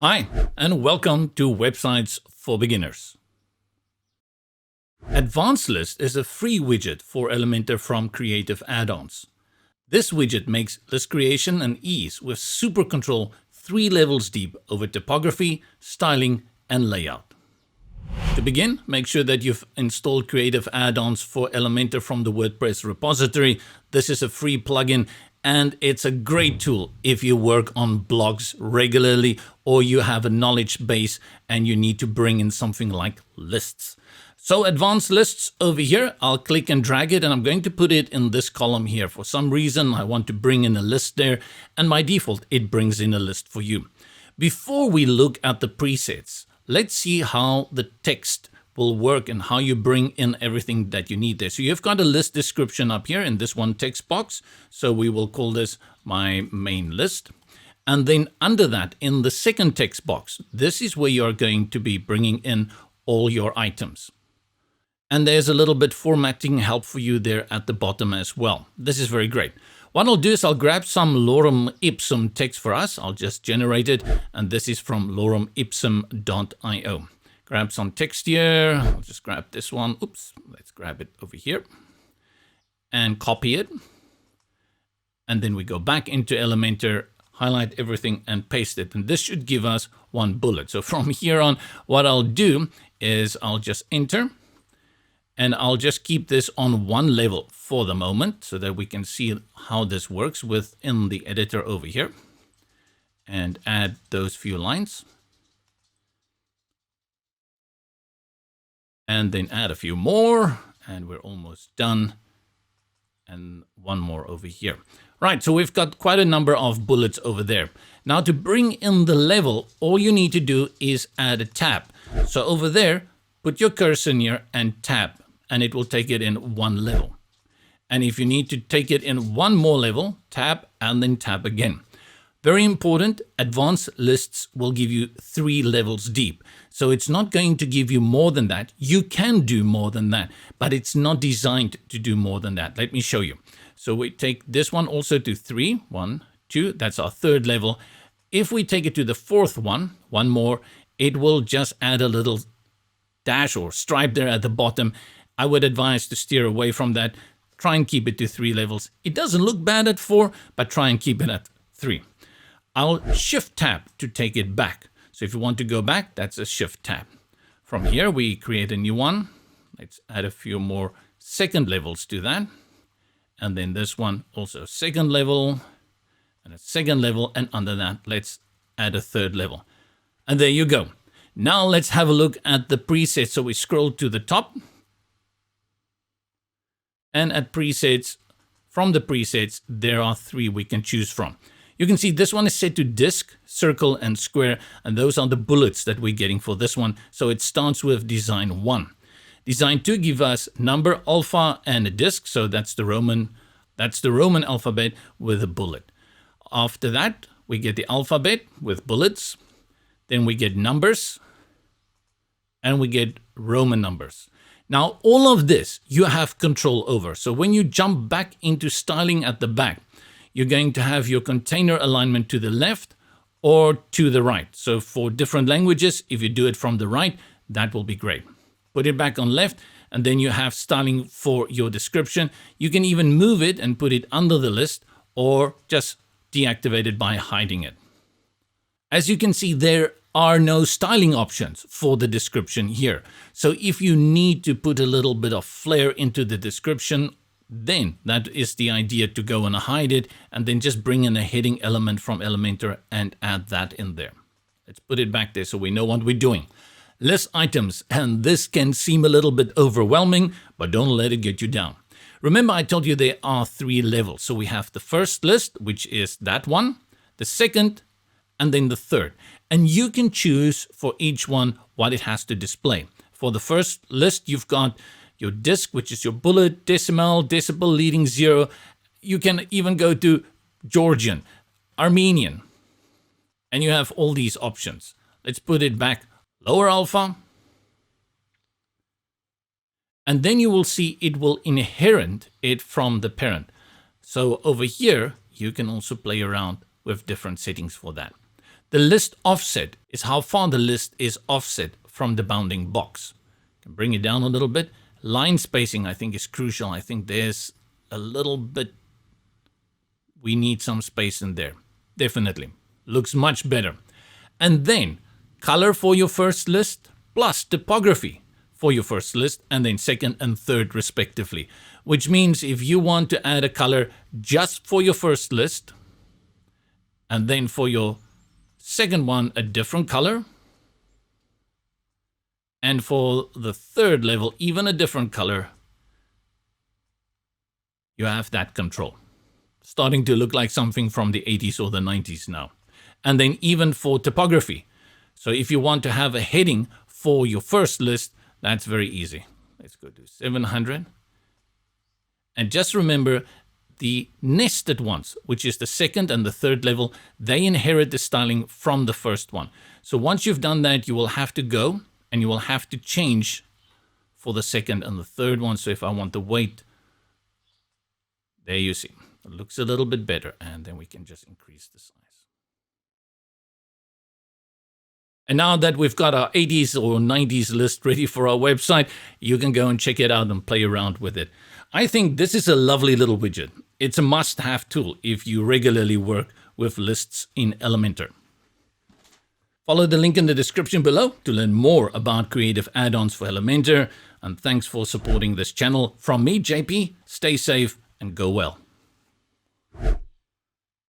Hi, and welcome to Websites for Beginners. Advanced List is a free widget for Elementor from Creative Add-Ons. This widget makes list creation and ease with super control 3 levels deep over typography, styling, and layout. To begin, make sure that you've installed Creative Add-Ons for Elementor from the WordPress repository. This is a free plugin and it's a great tool if you work on blogs regularly or you have a knowledge base and you need to bring in something like lists. So advanced lists over here, I'll click and drag it and I'm going to put it in this column here. For some reason, I want to bring in a list there and by default, it brings in a list for you. Before we look at the presets, let's see how the text will work and how you bring in everything that you need there. So you've got a list description up here in this one text box. So we will call this my main list. And then under that, in the second text box, this is where you're going to be bringing in all your items. And there's a little bit formatting help for you there at the bottom as well. This is very great. What I'll do is I'll grab some lorem ipsum text for us. I'll just generate it. And this is from loremipsum.io. Grab some text here. I'll just grab this one. Oops, let's grab it over here and copy it. And then we go back into Elementor, highlight everything and paste it. And this should give us one bullet. So from here on, what I'll do is I'll just enter and I'll just keep this on one level for the moment so that we can see how this works within the editor over here and add those few lines. And then add a few more, and we're almost done. And one more over here. Right, so we've got quite a number of bullets over there. Now to bring in the level, all you need to do is add a tab. So over there, put your cursor here and tab, and it will take it in one level. And if you need to take it in one more level, tab and then tab again. Very important, advanced lists will give you 3 levels deep. So it's not going to give you more than that. You can do more than that, but it's not designed to do more than that. Let me show you. So we take this one also to 3, 1, 2, that's our 3rd level. If we take it to the 4th one more, it will just add a little dash or stripe there at the bottom. I would advise to steer away from that. Try and keep it to 3 levels. It doesn't look bad at 4, but try and keep it at 3. I'll shift tab to take it back. So if you want to go back, that's a shift tab. From here, we create a new one. Let's add a few more 2nd levels to that. And then this one also 2nd level and a 2nd level. And under that, let's add a 3rd level. And there you go. Now let's have a look at the presets. So we scroll to the top. And at presets, from the presets, there are 3 we can choose from. You can see this one is set to disk, circle, and square, and those are the bullets that we're getting for this one. So it starts with design 1. Design 2 gives us number, alpha, and a disk. So that's the Roman alphabet with a bullet. After that, we get the alphabet with bullets. Then we get numbers, and we get Roman numbers. Now, all of this you have control over. So when you jump back into styling at the back, you're going to have your container alignment to the left or to the right. So for different languages, if you do it from the right, that will be great. Put it back on left, and then you have styling for your description. You can even move it and put it under the list or just deactivate it by hiding it. As you can see, there are no styling options for the description here. So if you need to put a little bit of flair into the description, then that is the idea, to go and hide it and then just bring in a heading element from Elementor and add that in there. Let's put it back there so we know what we're doing. List items, and this can seem a little bit overwhelming, but don't let it get you down. Remember, I told you there are 3 levels. So we have the first list, which is that one, the second, and then the third. And you can choose for each one what it has to display. For the first list, you've got your disk, which is your bullet, decimal, decibel leading 0. You can even go to Georgian, Armenian, and you have all these options. Let's put it back, lower alpha. And then you will see it will inherit it from the parent. So over here, you can also play around with different settings for that. The list offset is how far the list is offset from the bounding box. Can bring it down a little bit. Line spacing, I think, is crucial. I think there's a little bit, we need some space in there. Definitely. Looks much better. And then color for your first list plus typography for your first list, and then second and third respectively. Which means if you want to add a color just for your first list, and then for your second one, a different color, and for the third level, even a different color, you have that control. Starting to look like something from the 80s or the 90s now. And then even for typography. So if you want to have a heading for your first list, that's very easy. Let's go to 700. And just remember, the nested ones, which is the second and the third level, they inherit the styling from the first one. So once you've done that, you will have to go and you will have to change for the second and the third one. So if I want the weight, there you see, it looks a little bit better. And then we can just increase the size. And now that we've got our 80s or 90s list ready for our website, you can go and check it out and play around with it. I think this is a lovely little widget. It's a must-have tool if you regularly work with lists in Elementor. Follow the link in the description below to learn more about creative add-ons for Elementor. And thanks for supporting this channel. From me, JP, stay safe and go well.